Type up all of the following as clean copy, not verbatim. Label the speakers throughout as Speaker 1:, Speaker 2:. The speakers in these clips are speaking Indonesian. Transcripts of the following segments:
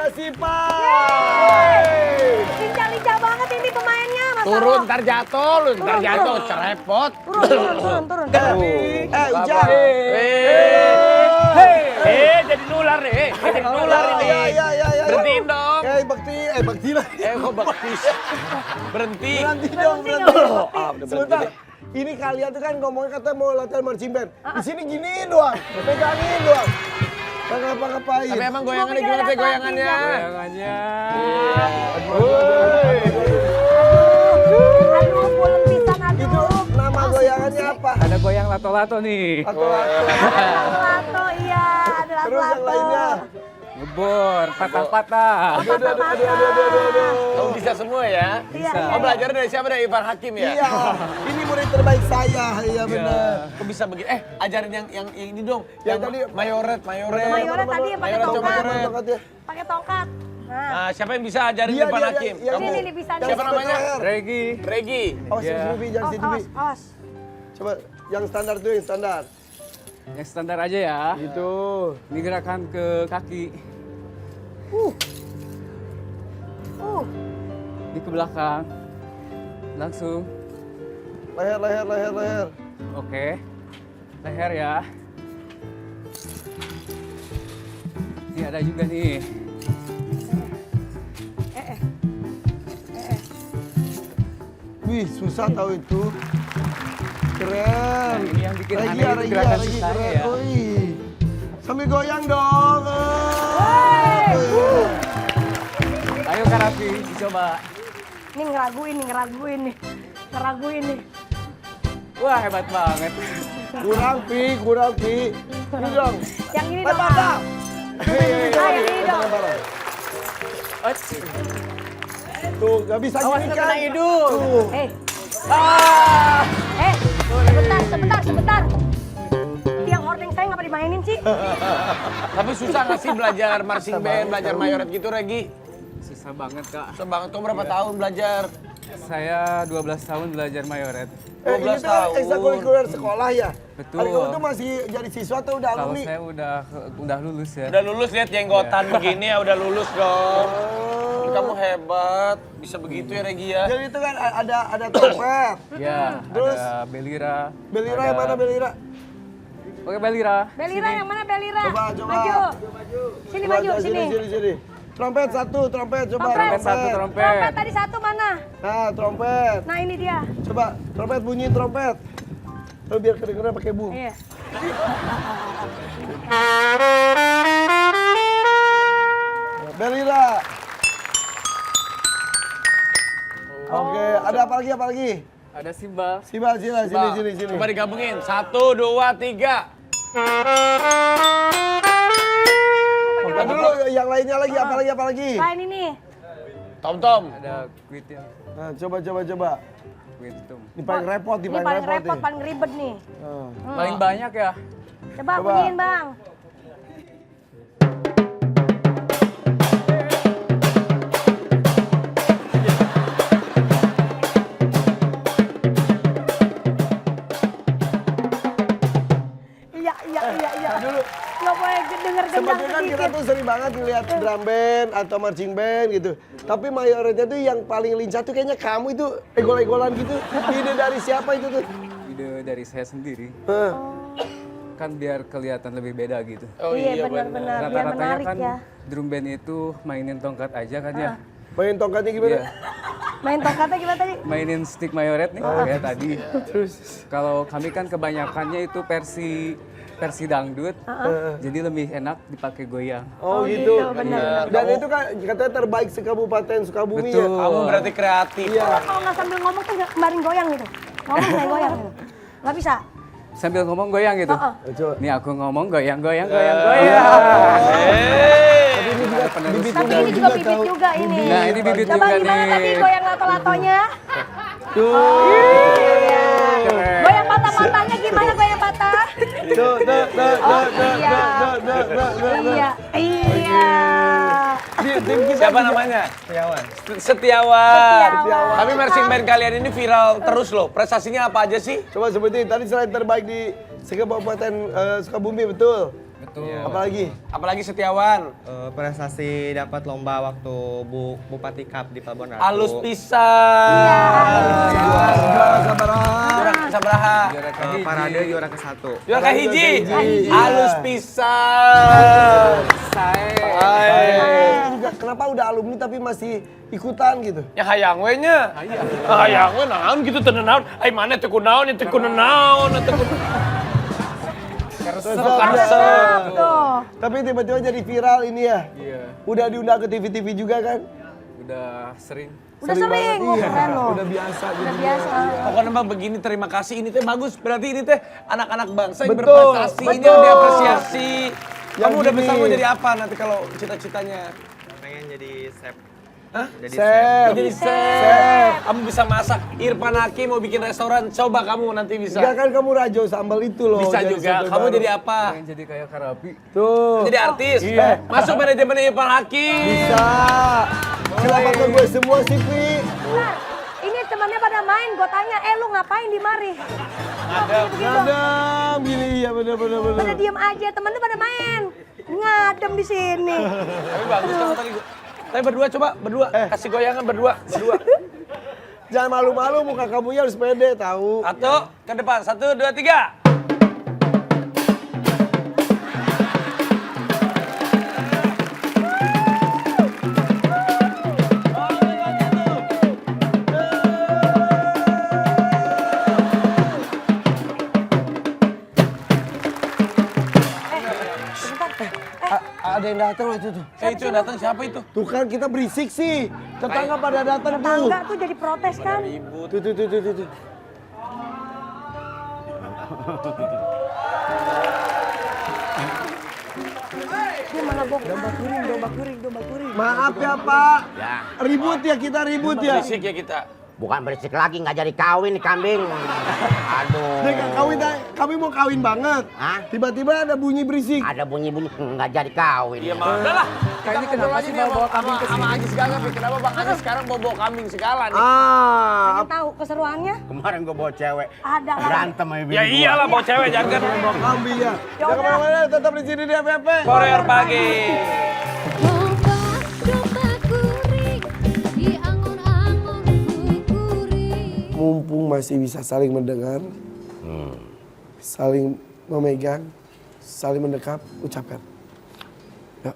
Speaker 1: Sipa.
Speaker 2: Lincah-lincah banget ini pemainnya, Mas.
Speaker 3: Turun, ntar jatuh, lu ntar jatuh, cerepot.
Speaker 2: Turun.
Speaker 1: Ujang.
Speaker 3: Jadi nular nih, jadi nular ini.
Speaker 1: Iya.
Speaker 3: Berhentiin dong.
Speaker 1: Bakti lah.
Speaker 3: Kok bakti? Berhenti.
Speaker 1: Berhenti dong,
Speaker 2: Berhenti
Speaker 1: berhenti.
Speaker 2: nggak berhenti?
Speaker 1: Sebentar. Ini kalian tuh kan ngomongnya katanya mau latihan marching band. Di sini giniin doang, pegangin doang. Gak ngapa-ngapain.
Speaker 3: Tapi emang goyangannya gimana sih goyangannya?
Speaker 2: Aduh, pulen pisan,
Speaker 1: Itu
Speaker 2: aduh.
Speaker 1: nama goyangannya apa?
Speaker 4: Ada goyang lato-lato nih.
Speaker 1: Lato-lato.
Speaker 2: Lato, iya. Ada
Speaker 1: Terus yang lainnya.
Speaker 4: Ngebor, patah-patah.
Speaker 1: Aduh.
Speaker 3: Kamu bisa semua ya?
Speaker 2: Iya.
Speaker 3: Oh belajar dari siapa? Dari Irfan Hakim ya?
Speaker 1: Iya, ini murid terbaik saya. Iya benar.
Speaker 3: Kok bisa begini? Ajarin yang ini dong.
Speaker 1: Yang tadi
Speaker 3: mayoret.
Speaker 2: Mayoret tadi yang pakai
Speaker 3: Mayoret, coba
Speaker 2: tongkat.
Speaker 3: Mayoret.
Speaker 1: Tongkatnya.
Speaker 2: Pakai tongkat. Nah,
Speaker 3: Nah, siapa yang bisa ajarin
Speaker 1: Dia,
Speaker 3: Irfan
Speaker 1: dia,
Speaker 3: Hakim?
Speaker 1: yang
Speaker 3: Kamu.
Speaker 2: ini bisa nih.
Speaker 3: Siapa namanya?
Speaker 4: Regi.
Speaker 3: Regi.
Speaker 1: Awas
Speaker 4: Iya.
Speaker 1: CCTV, jangan CCTV.
Speaker 2: Awas.
Speaker 1: Coba yang standar tuh yang standar.
Speaker 4: Yang standar aja ya.
Speaker 1: Gitu.
Speaker 4: Ini gerakan ke kaki. Ini ke belakang. Langsung.
Speaker 1: Leher.
Speaker 4: Oke. Leher ya. Ini ada juga nih.
Speaker 1: Wih, susah tahu itu. Keren.
Speaker 4: Nah, ini yang bikin
Speaker 1: Regi,
Speaker 4: aneh itu
Speaker 1: Regi,
Speaker 4: gerakan
Speaker 1: Regi,
Speaker 4: susahnya
Speaker 1: keren.
Speaker 4: ya.
Speaker 1: Wih. Sambil goyang dong.
Speaker 4: Ayo Kak Raffi, dicoba.
Speaker 2: Ini ngeraguin nih.
Speaker 4: Wah, hebat banget.
Speaker 1: Kurang, Pi. Ini dong.
Speaker 2: Yang ini dong.
Speaker 1: Lempar dong.
Speaker 2: Ini dong.
Speaker 1: Tuh, gak bisa
Speaker 4: Awas
Speaker 1: gini
Speaker 4: kena
Speaker 1: kan.
Speaker 4: hidung.
Speaker 1: Tuh.
Speaker 2: Sebentar. Tiang hordeng saya ngapa dimainin sih?
Speaker 3: Tapi susah nggak sih belajar marching band, belajar mayoret gitu, Regi?
Speaker 4: Susah banget, Kak.
Speaker 3: Susah banget. Kamu berapa tahun belajar?
Speaker 4: Saya 12 tahun belajar mayoret.
Speaker 1: Ini
Speaker 3: 12
Speaker 1: tuh
Speaker 3: tahun.
Speaker 1: ekstrakurikuler sekolah ya?
Speaker 4: Betul.
Speaker 1: Hari kamu tuh masih jadi siswa atau udah
Speaker 4: Kalau
Speaker 1: alumni?
Speaker 4: saya udah lulus ya.
Speaker 3: Udah lulus, lihat jenggotan begini ya, udah lulus dong. Kamu hebat, bisa begitu ya, Regi ya?
Speaker 1: Jadi itu kan ada trompet.
Speaker 4: Ya,
Speaker 1: Terus?
Speaker 4: ada Belira.
Speaker 1: Belira
Speaker 4: ada-
Speaker 1: yang mana Belira?
Speaker 4: Oke, Belira.
Speaker 2: Belira yang mana Belira?
Speaker 1: Coba.
Speaker 2: Maju. Sini
Speaker 1: Coba,
Speaker 2: maju sini.
Speaker 1: Sini. Trompet satu, trompet coba.
Speaker 2: Trompet.
Speaker 4: Satu trompet.
Speaker 2: Trompet tadi satu mana?
Speaker 1: Nah, trompet.
Speaker 2: Nah ini dia.
Speaker 1: Coba, trompet bunyiin trompet. Lalu biar kedengeran pakai bum.
Speaker 2: Iya.
Speaker 1: Belira. Oke, ada apa lagi?
Speaker 4: Ada Simbal.
Speaker 1: Siba, sini.
Speaker 3: Coba digabungin. 1, 2, 3.
Speaker 1: Nah, dulu yang lainnya lagi, apa lagi?
Speaker 2: Lain ini.
Speaker 3: Tom.
Speaker 4: Ada Quitium.
Speaker 1: Nah, coba.
Speaker 4: Quitium.
Speaker 1: Ini paling repot,
Speaker 2: Ini paling repot,
Speaker 1: nih.
Speaker 2: paling ribet nih.
Speaker 1: Nah.
Speaker 4: Paling banyak ya.
Speaker 2: Coba
Speaker 1: Coba.
Speaker 2: bunyiin bang. Iya.
Speaker 1: Dulu
Speaker 2: Nggak boleh denger gendang
Speaker 1: sebetulnya kan kita
Speaker 2: sedikit.
Speaker 1: tuh sering banget ngeliat drum band atau marching band gitu. Tapi mayoretnya tuh yang paling lincah tuh kayaknya kamu itu egol-egolan gitu. Ide dari siapa itu tuh?
Speaker 4: Ide dari saya sendiri.
Speaker 1: Hah.
Speaker 4: Kan biar kelihatan lebih beda gitu.
Speaker 3: Oh
Speaker 2: Iya benar-benar, biar
Speaker 4: Rata-ratanya
Speaker 2: menarik
Speaker 4: kan
Speaker 2: ya.
Speaker 4: drum band itu mainin tongkat aja kan ya.
Speaker 1: Main tongkatnya gimana?
Speaker 4: Iya.
Speaker 2: Main tongkatnya gimana tadi?
Speaker 4: Mainin stick mayoret nih kayak tadi.
Speaker 1: Terus
Speaker 4: Kalau kami kan kebanyakannya itu versi dangdut. Jadi lebih enak dipakai goyang.
Speaker 1: oh gitu.
Speaker 2: benar.
Speaker 1: Dan itu kan katanya terbaik se-Kabupaten Sukabumi ya.
Speaker 4: Betul.
Speaker 3: Kamu berarti kreatif.
Speaker 1: Iya.
Speaker 2: Kalau nggak sambil ngomong tuh kemarin goyang gitu. Ngomong saya goyang gitu. Nggak bisa.
Speaker 4: Sambil ngomong goyang gitu.
Speaker 1: Coba.
Speaker 4: Nih aku ngomong goyang.
Speaker 1: Tapi ini juga bibit
Speaker 2: Tapi
Speaker 1: tunggal
Speaker 2: ini juga bibit
Speaker 1: tahu.
Speaker 2: juga ini.
Speaker 4: Nah, ini bibit
Speaker 2: Coba
Speaker 4: juga
Speaker 2: gimana
Speaker 4: nih.
Speaker 2: tadi goyang lato-latonya?
Speaker 1: Tuh.
Speaker 4: Keren.
Speaker 2: Goyang patah-patahnya gimana goyang patah?
Speaker 1: Tuh.
Speaker 2: Iya. Iya.
Speaker 1: Tim kita
Speaker 3: Siapa
Speaker 1: juga-
Speaker 3: namanya? Setiawan.
Speaker 2: Setiawan.
Speaker 3: Tapi marching band kalian ini viral terus loh. Prestasinya apa aja sih?
Speaker 1: Coba sebutin, tadi selain terbaik di Kabupaten Sukabumi, betul?
Speaker 4: Betul.
Speaker 3: Apalagi Setiawan.
Speaker 5: Prestasi dapat lomba waktu Bupati Cup di Pelabuhan Ratu.
Speaker 3: Halus pisan.
Speaker 1: Juara sabaraha.
Speaker 3: Sabaraha.
Speaker 5: Parade juara ke-1.
Speaker 3: Juara kahiji. Halus pisan.
Speaker 1: Juga kenapa udah alumni tapi masih ikutan gitu?
Speaker 3: Ya hayang we nya. Hayang we naon gitu teu naon. Ai mana teu kunaon, teu kunaon, teu
Speaker 2: Mantap tuh.
Speaker 1: Tapi tiba-tiba jadi viral ini ya.
Speaker 4: Iya.
Speaker 1: Udah diundang ke TV-TV juga kan?
Speaker 4: Udah sering.
Speaker 2: Udah sering,
Speaker 1: banget, iya.
Speaker 2: keren loh.
Speaker 1: Udah biasa
Speaker 2: Udah
Speaker 1: gitu.
Speaker 2: biasa.
Speaker 3: Pokoknya mah begini, terima kasih, ini teh bagus. Berarti ini teh anak-anak bangsa yang
Speaker 1: Betul,
Speaker 3: berprestasi, ini
Speaker 1: betul.
Speaker 3: yang diapresiasi.
Speaker 1: Yang
Speaker 3: Kamu udah
Speaker 1: gini.
Speaker 3: besar mau jadi apa nanti kalau cita-citanya?
Speaker 5: Pengen jadi chef.
Speaker 3: Hah?
Speaker 5: Jadi
Speaker 1: Chef.
Speaker 3: Jadi chef. Kamu bisa masak. Irfan Hakim mau bikin restoran, coba kamu nanti bisa.
Speaker 1: Enggak kan kamu rajo sambal itu loh.
Speaker 3: Bisa
Speaker 1: jadi
Speaker 3: juga.
Speaker 1: chef
Speaker 3: Kamu
Speaker 1: baru.
Speaker 3: jadi apa?
Speaker 4: Pengen jadi kayak Karapi.
Speaker 1: Tuh.
Speaker 3: Jadi artis.
Speaker 1: Iya.
Speaker 3: Masuk manajemen Irfan Hakim.
Speaker 1: Bisa. Kenapa ke gue semua sih, Pi?
Speaker 2: Bentar, ini temannya pada main, gue tanya, lu ngapain di mari?
Speaker 1: Ngadem, gini ya bener-bener.
Speaker 2: Pada diem aja, temen lu pada main. Ngadem di sini.
Speaker 3: Tapi bagus kamu tadi. Tapi berdua coba, berdua. Kasih goyangan berdua.
Speaker 1: Jangan malu-malu, muka kamunya harus pede, tahu.
Speaker 3: Satu, ke depan. 1, 2, 3.
Speaker 1: Ada yang datang loh itu tuh.
Speaker 3: Itu yang datang siapa itu?
Speaker 1: Tuh kan kita berisik sih. Tetangga pada datang tuh.
Speaker 2: Tetangga tuh jadi protes kan.
Speaker 1: Tuh.
Speaker 2: Dia malah domba kuring.
Speaker 1: Maaf ya Pak. Ribut ya kita ribut ya.
Speaker 3: Berisik ya kita.
Speaker 6: Bukan berisik lagi, nggak jadi kawin nih kambing. Aduh.
Speaker 1: Dia nggak kawin, kami mau kawin banget.
Speaker 6: Hah?
Speaker 1: Tiba-tiba ada bunyi berisik.
Speaker 6: Ada bunyi-bunyi nggak jadi kawin.
Speaker 3: Iya mah. Udah lah.
Speaker 4: Kayaknya kenapa sih bawa kambing ke
Speaker 3: Sama
Speaker 4: sini?
Speaker 3: Ajis Gagap ya. Kenapa Bang Ajis sekarang bawa kambing segala nih?
Speaker 2: Pengen tahu keseruannya?
Speaker 6: Kemarin gue bawa cewek
Speaker 2: Ada lah.
Speaker 6: berantem sama bini
Speaker 3: Ya
Speaker 6: gua.
Speaker 3: iyalah bawa cewek jangan.
Speaker 1: Bawa kambing ya.
Speaker 2: Ya
Speaker 1: Jangan
Speaker 2: udah.
Speaker 1: kemana-mana, tetap di sini di FFP.
Speaker 3: Korea pagi.
Speaker 7: Domba kuring di angon-angon kuring.
Speaker 1: Mumpung masih bisa saling mendengar, saling memegang, saling mendekap, ucapkan. Ya.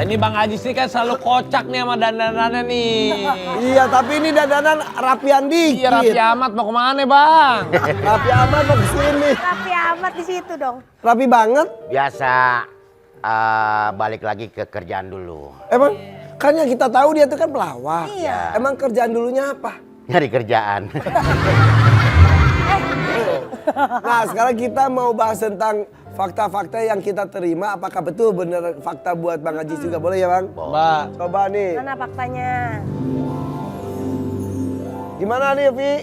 Speaker 3: Ini Bang Ajis ini kan selalu kocak nih sama dandanannya nih.
Speaker 1: Iya, tapi ini dandanan rapian dikit.
Speaker 3: Iya rapi amat mau kemana Bang?
Speaker 1: Rapi amat mau kesini.
Speaker 2: Rapi amat di situ dong.
Speaker 1: Rapi banget.
Speaker 6: Biasa balik lagi ke kerjaan dulu.
Speaker 1: Emang kan yang kita tahu dia tuh kan pelawak.
Speaker 2: Iya.
Speaker 1: Emang kerjaan dulunya apa?
Speaker 6: Nyari kerjaan.
Speaker 1: Nah, sekarang kita mau bahas tentang fakta-fakta yang kita terima. Apakah betul bener fakta buat Bang Ajis juga? Boleh ya Bang?
Speaker 3: Mbak.
Speaker 1: Coba nih.
Speaker 2: Mana faktanya?
Speaker 1: Gimana nih Vi?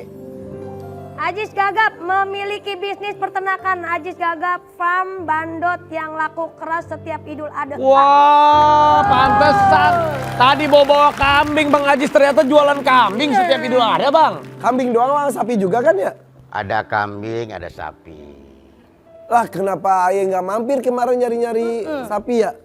Speaker 2: Ajis Gagap memiliki bisnis peternakan Ajis Gagap Farm Bandot yang laku keras setiap Idul Adha.
Speaker 3: Wah, pantesan. Tadi bawa kambing Bang Ajis ternyata jualan kambing setiap Idul Adha Bang.
Speaker 1: Kambing doang Bang, sapi juga kan ya?
Speaker 6: Ada kambing, ada sapi.
Speaker 1: Lah kenapa Ayah nggak mampir kemarin nyari-nyari sapi ya?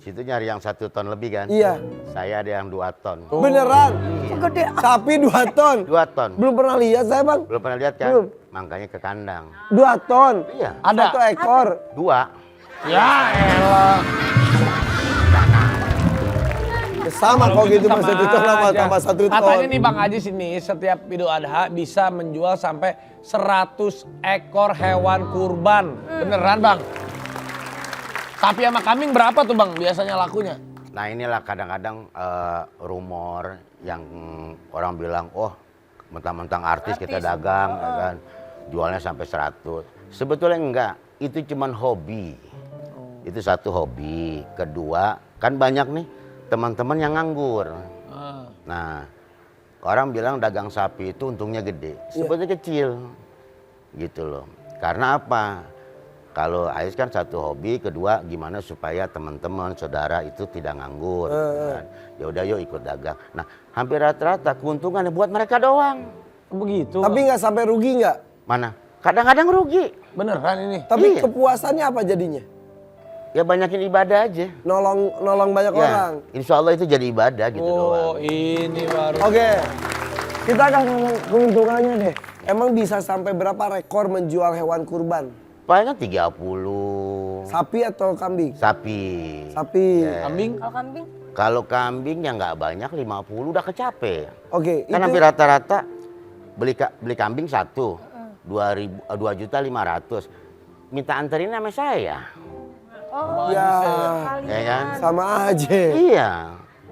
Speaker 6: Situ nyari yang 1 ton lebih kan?
Speaker 1: Iya.
Speaker 6: Saya ada yang 2 ton.
Speaker 1: Beneran?
Speaker 2: Segede.
Speaker 1: Sapi 2 ton?
Speaker 6: 2 ton.
Speaker 1: Belum pernah lihat saya Bang.
Speaker 6: Belum pernah lihat kan?
Speaker 1: Belum.
Speaker 6: Makanya ke kandang.
Speaker 1: 2 ton?
Speaker 6: Iya.
Speaker 3: Ada.
Speaker 1: 1 ekor?
Speaker 6: 2.
Speaker 3: Ya elah.
Speaker 1: Sama kok gitu
Speaker 3: Sama
Speaker 1: Mas 1 ton apa
Speaker 3: aja.
Speaker 1: tambah 1 ton.
Speaker 3: Katanya nih Bang Ajis ini setiap Idul Adha bisa menjual sampai 100 ekor hewan kurban. Beneran Bang? Sapi sama kambing berapa tuh Bang biasanya lakunya?
Speaker 6: Nah inilah kadang-kadang rumor yang orang bilang, oh mentang-mentang artis kita dagang, ya kan, jualnya sampai 100. Sebetulnya enggak, itu cuman hobi. Itu satu hobi. Kedua, kan banyak nih teman-teman yang nganggur. Nah, orang bilang dagang sapi itu untungnya gede, sebetulnya kecil, gitu loh. Karena apa? Kalau Ais kan satu hobi, kedua gimana supaya teman-teman, saudara itu tidak nganggur. Kan? Ya udah yuk ikut dagang. Nah, hampir rata-rata keuntungannya buat mereka doang.
Speaker 3: Begitu.
Speaker 1: Tapi nggak sampai rugi nggak?
Speaker 6: Mana? Kadang-kadang rugi.
Speaker 3: Beneran ini.
Speaker 1: Tapi
Speaker 6: Iya.
Speaker 1: kepuasannya apa jadinya?
Speaker 6: Ya banyakin ibadah aja.
Speaker 1: Nolong banyak
Speaker 6: Ya,
Speaker 1: orang.
Speaker 6: insya Allah itu jadi ibadah gitu
Speaker 3: Oh,
Speaker 6: doang.
Speaker 3: ini baru.
Speaker 1: Oke, kita akan ngomong keuntungannya deh. Emang bisa sampai berapa rekor menjual hewan kurban?
Speaker 6: Palingan 30
Speaker 1: Sapi atau kambing?
Speaker 6: sapi.
Speaker 1: Sapi.
Speaker 3: Kambing?
Speaker 2: Kalau kambing?
Speaker 6: Kalau kambing yang nggak banyak 50 udah kecape.
Speaker 1: Oke,
Speaker 6: Kan
Speaker 1: itu
Speaker 6: hampir rata-rata beli kambing satu 2.500.000. Minta anterin sama saya.
Speaker 2: Oh,
Speaker 1: ya
Speaker 6: Ya kan?
Speaker 1: sama aja.
Speaker 6: Iya.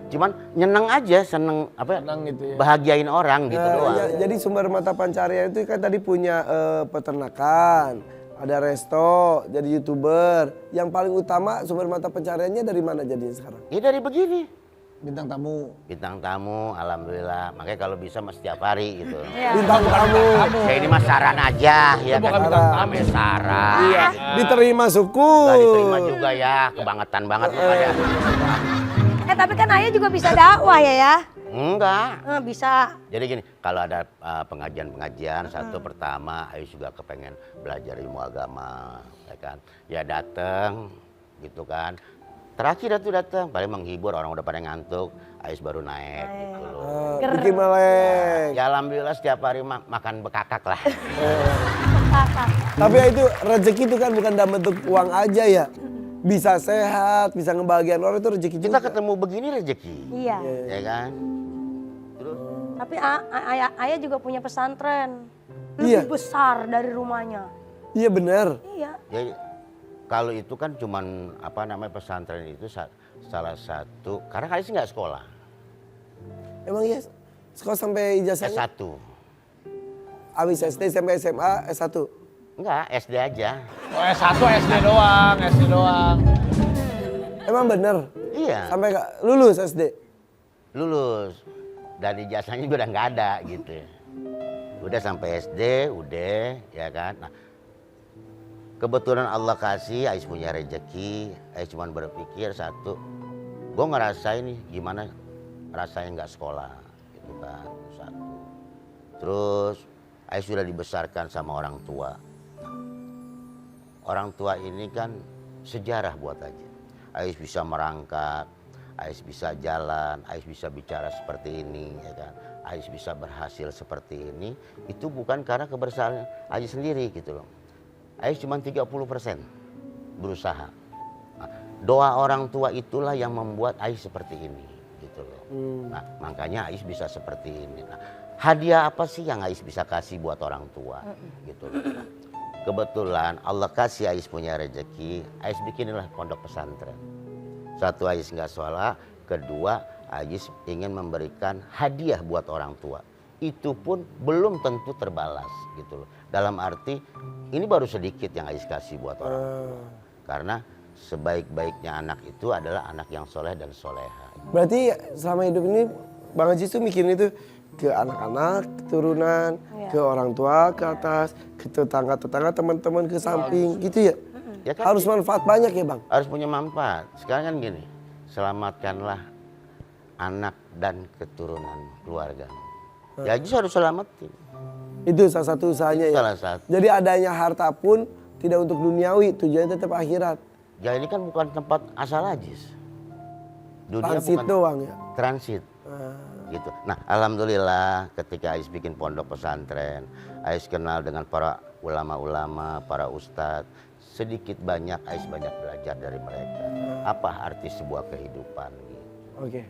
Speaker 6: Cuman nyeneng aja, seneng apa?
Speaker 3: Seneng gitu ya.
Speaker 6: Bahagiain orang gitu doang.
Speaker 1: Ya, jadi sumber mata pencarian itu kan tadi punya peternakan, ada resto, jadi YouTuber. Yang paling utama sumber mata pencariannya dari mana jadinya sekarang?
Speaker 6: Ya dari begini.
Speaker 3: Bintang tamu.
Speaker 6: Bintang tamu, alhamdulillah. Makanya kalau bisa mas setiap hari gitu.
Speaker 1: Bintang tamu.
Speaker 6: Saya ini mas saran aja, ya
Speaker 3: bukan
Speaker 6: kan?
Speaker 3: bintang tamu.
Speaker 6: Namanya saran.
Speaker 1: Iya, diterima suku.
Speaker 6: Nggak diterima juga ya, kebangetan banget lu pada.
Speaker 2: tapi kan ayah juga bisa dakwah ya?
Speaker 6: Enggak.
Speaker 2: Bisa.
Speaker 6: Jadi gini, kalau ada pengajian-pengajian, satu pertama, Ais juga kepengen belajar ilmu agama, ya kan? Ya datang, gitu kan. Terakhir itu datang, paling menghibur orang udah pada ngantuk, Ais baru naik, gitu loh.
Speaker 1: Bikin melek.
Speaker 6: Ya alhamdulillah setiap hari makan bekakak lah.
Speaker 1: Tapi ya itu rezeki itu kan bukan dalam bentuk uang aja ya. Bisa sehat, bisa ngebahagiain orang itu rezeki
Speaker 6: Kita
Speaker 1: juga.
Speaker 6: ketemu begini rezeki,
Speaker 2: Iya.
Speaker 6: ya kan? Terus
Speaker 2: Tapi ayah juga punya pesantren.
Speaker 1: Iya.
Speaker 2: Lebih besar dari rumahnya.
Speaker 1: Iya benar.
Speaker 2: Iya.
Speaker 6: ya, kalau itu kan cuman apa namanya pesantren itu salah satu, karena Ais nggak sekolah,
Speaker 1: Emang iya sekolah sampai ijazahnya?
Speaker 6: S1.
Speaker 1: Abis SD sampai SMA S1.
Speaker 6: Enggak, SD aja.
Speaker 3: Oh, S1 SD doang, SD doang.
Speaker 1: Emang bener?
Speaker 6: Iya.
Speaker 1: Sampai lulus SD?
Speaker 6: Lulus dan ijazahnya juga udah nggak ada gitu. Udah sampai SD, udah ya kan. Nah, kebetulan Allah kasih, Ais punya rezeki. Ais cuma berpikir satu, gue ngerasain nih gimana rasanya nggak sekolah, gitu kan. Satu. Terus Ais sudah dibesarkan sama orang tua. Orang tua ini kan sejarah buat aja. Ais bisa merangkak, Ais bisa jalan, Ais bisa bicara seperti ini, ya kan. Ais bisa berhasil seperti ini, itu bukan karena keberhasilan Ais sendiri gitu loh. Ais cuma 30% berusaha. Nah, doa orang tua itulah yang membuat Ais seperti ini gitu loh. Nah, makanya Ais bisa seperti ini. Nah, hadiah apa sih yang Ais bisa kasih buat orang tua gitu loh. Nah, kebetulan Allah kasih Ais punya rezeki, Ais bikinilah pondok pesantren. Satu, Ais nggak sholat, kedua Ais ingin memberikan hadiah buat orang tua. Itu pun belum tentu terbalas gitu loh. Dalam arti ini baru sedikit yang Ais kasih buat orang tua. Karena sebaik-baiknya anak itu adalah anak yang soleh dan soleha.
Speaker 1: Berarti selama hidup ini Bang Haji tuh mikirin itu ke anak-anak, keturunan, ke orang tua, ke atas, ke tetangga-tetangga, teman-teman, ke samping gitu ya?
Speaker 6: Ya kan,
Speaker 1: Harus manfaat banyak ya Bang?
Speaker 6: harus punya manfaat. Sekarang kan gini, selamatkanlah anak dan keturunan keluarga. Ya Haji harus selamatin.
Speaker 1: Itu salah satu usahanya ya?
Speaker 6: Salah satu.
Speaker 1: Jadi adanya harta pun tidak untuk duniawi, tujuannya tetap akhirat.
Speaker 6: Ya ini kan bukan tempat asal Ajis. Dunia
Speaker 1: Transit
Speaker 6: bukan
Speaker 1: doang ya?
Speaker 6: transit. Gitu. Nah, alhamdulillah ketika Ais bikin pondok pesantren, Ais kenal dengan para ulama-ulama, para ustadz. Sedikit banyak Ais banyak belajar dari mereka. Apa arti sebuah kehidupan gitu.
Speaker 1: Oke.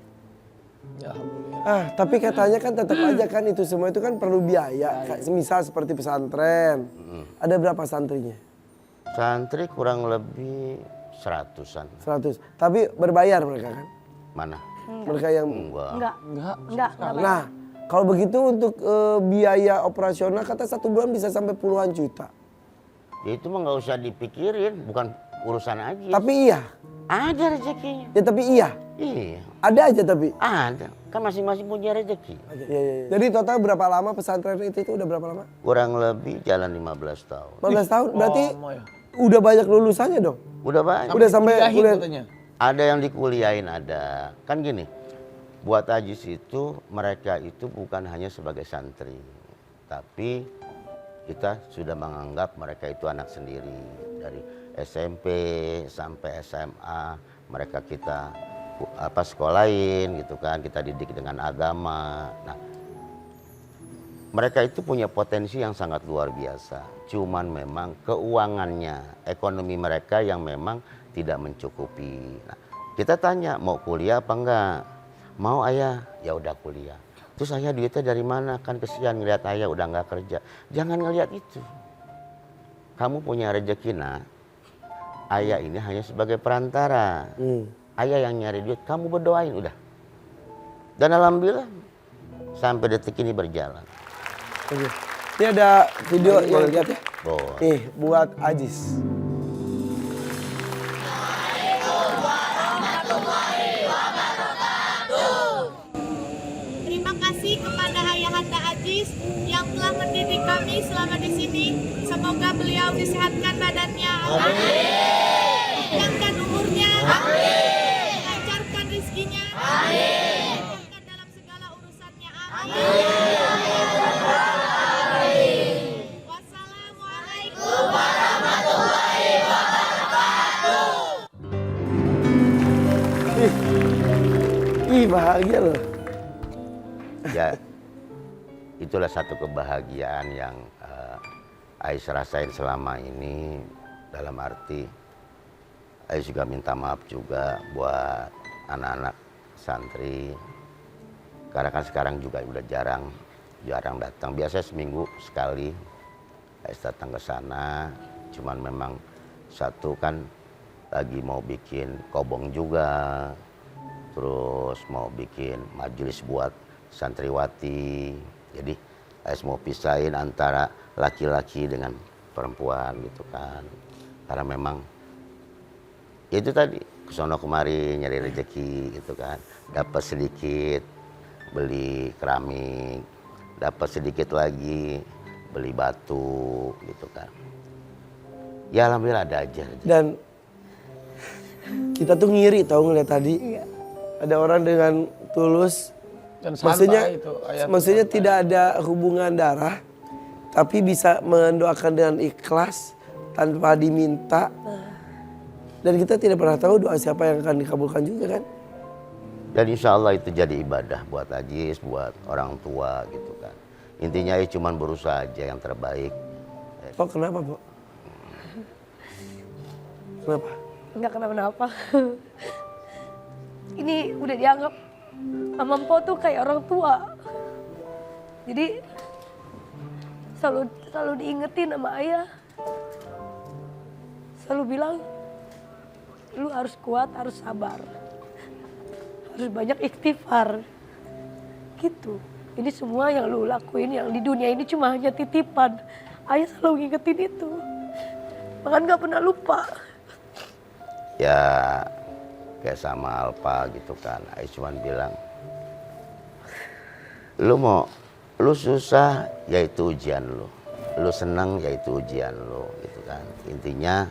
Speaker 3: Ya, alhamdulillah.
Speaker 1: Tapi katanya kan tetap aja kan itu semua itu kan perlu biaya. Misal seperti pesantren. Ada berapa santrinya?
Speaker 6: Santri kurang lebih 100-an.
Speaker 1: 100. Tapi berbayar mereka kan?
Speaker 6: Mana?
Speaker 1: Mereka yang...
Speaker 6: Enggak.
Speaker 2: Enggak.
Speaker 1: Nah, kalau begitu untuk biaya operasional kata satu bulan bisa sampai puluhan juta.
Speaker 6: Ya itu mah nggak usah dipikirin, bukan urusan Ajis.
Speaker 1: Tapi iya,
Speaker 6: Ada rezekinya.
Speaker 1: Ya tapi iya,
Speaker 6: Iya,
Speaker 1: ada aja tapi.
Speaker 6: ada. Kan masing-masing punya rezeki.
Speaker 1: Iya. Jadi total berapa lama pesantren itu udah berapa lama?
Speaker 6: Kurang lebih jalan 15 tahun.
Speaker 1: 15 tahun, berarti
Speaker 3: Lama ya.
Speaker 1: udah banyak lulusannya dong?
Speaker 6: Udah banyak.
Speaker 1: Udah sampai
Speaker 3: Kuliahin
Speaker 1: kuliah.
Speaker 3: katanya.
Speaker 6: Ada yang dikuliahin ada. Kan gini, buat Ajis itu mereka itu bukan hanya sebagai santri. Tapi kita sudah menganggap mereka itu anak sendiri. Dari SMP sampai SMA mereka kita sekolahin gitu kan. Kita didik dengan agama. Nah, mereka itu punya potensi yang sangat luar biasa. Cuman memang keuangannya, ekonomi mereka yang memang tidak mencukupi. Nah, kita tanya mau kuliah apa enggak? Mau ayah, ya udah kuliah. Terus ayah duitnya dari mana? Kan kesian ngeliat ayah udah nggak kerja. Jangan ngeliat itu. Kamu punya rezeki nak. Ayah ini hanya sebagai perantara. Ayah yang nyari duit, kamu berdoain udah. Dan alhamdulillah sampai detik ini berjalan.
Speaker 1: Oke. Ini ada video yang lihat ya.
Speaker 6: Boleh.
Speaker 1: Nih buat Ajis.
Speaker 8: Terima kasih kepada Ayahanda Ajis yang telah mendidik kami selama di sini. Semoga beliau disehatkan badannya. Amin. Panjangkan umurnya. Amin. Lancarkan rezekinya. Amin. Lancarkan dalam segala urusannya. Amin. Wassalamualaikum warahmatullahi wabarakatuh.
Speaker 1: Ih bahagia loh.
Speaker 6: Ya, itulah satu kebahagiaan yang Ais rasain selama ini. Dalam arti Ais juga minta maaf juga buat anak-anak santri. Karena kan sekarang juga udah jarang datang. Biasanya seminggu sekali Ais datang ke sana. Cuman memang satu kan lagi mau bikin kobong juga. Terus mau bikin majelis buat santriwati. Jadi Ais mau pisahin antara laki-laki dengan perempuan gitu kan. Karena memang ya itu tadi kesono kemari nyari rezeki gitu kan. Dapat sedikit beli keramik, dapat sedikit lagi beli batu gitu kan. Ya alhamdulillah ada aja.
Speaker 1: Dan kita tuh ngiri tahu ngeliat tadi. Ada orang dengan tulus.
Speaker 3: Dan santai itu,
Speaker 1: Maksudnya tidak ada hubungan darah, tapi bisa mendoakan dengan ikhlas tanpa diminta. Dan kita tidak pernah tahu doa siapa yang akan dikabulkan juga kan.
Speaker 6: Dan insya Allah itu jadi ibadah buat Ajis, buat orang tua gitu kan. Intinya ya cuma berusaha aja yang terbaik.
Speaker 1: Oh kenapa Bu? Kenapa?
Speaker 2: Enggak kenapa-napa. Ini udah dianggap sama Mpo tuh kayak orang tua. Jadi selalu diingetin sama ayah. Selalu bilang, lu harus kuat, harus sabar. Harus banyak istighfar. Gitu. Ini semua yang lu lakuin yang di dunia ini cuma hanya titipan. Ayah selalu ngingetin itu. Bahkan gak pernah lupa.
Speaker 6: Ya kayak sama Alpa gitu kan. Ais cuman bilang, lu susah yaitu ujian lu. Lu senang yaitu ujian lu gitu kan. Intinya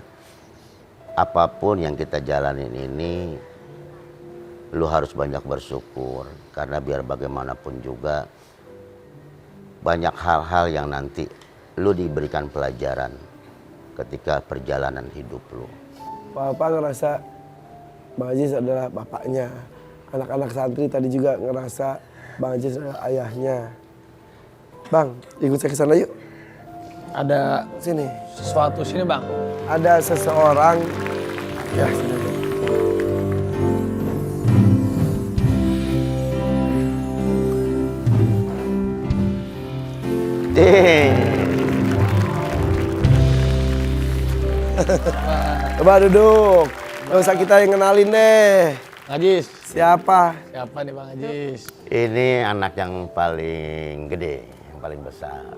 Speaker 6: apapun yang kita jalanin ini lu harus banyak bersyukur. Karena biar bagaimanapun juga banyak hal-hal yang nanti lu diberikan pelajaran ketika perjalanan hidup lu.
Speaker 1: Bapak ngerasa Bang Ajis adalah bapaknya. Anak-anak santri tadi juga ngerasa Bang Ajis adalah ayahnya. Bang, ikut saya ke sana yuk.
Speaker 3: Ada
Speaker 1: Sini.
Speaker 3: sesuatu sini bang.
Speaker 1: Ada seseorang. Ya, sini. Coba duduk. Gak usah kita yang kenalin deh.
Speaker 3: Ajis.
Speaker 1: Siapa?
Speaker 3: Siapa nih Bang Ajis?
Speaker 6: Ini anak yang paling gede, yang paling besar.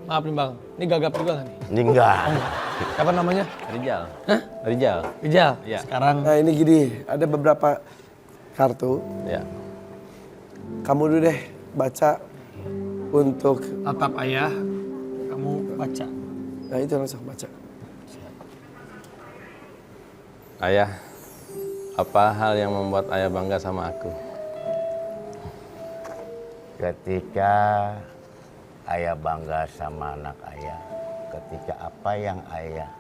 Speaker 3: Maaf nih bang, ini gagap juga nggak nih?
Speaker 6: Ini enggak.
Speaker 3: Apa namanya?
Speaker 9: Rijal. Rijal.
Speaker 3: Rijal.
Speaker 9: Iya.
Speaker 3: Sekarang
Speaker 1: Nah ini gini, ada beberapa kartu.
Speaker 9: Ya.
Speaker 1: Kamu dulu deh baca untuk,
Speaker 3: tatap ayah, kamu baca.
Speaker 1: nah itu langsung baca.
Speaker 9: Ayah, apa hal yang membuat ayah bangga sama aku?
Speaker 6: Ketika ayah bangga sama anak ayah, ketika apa yang ayah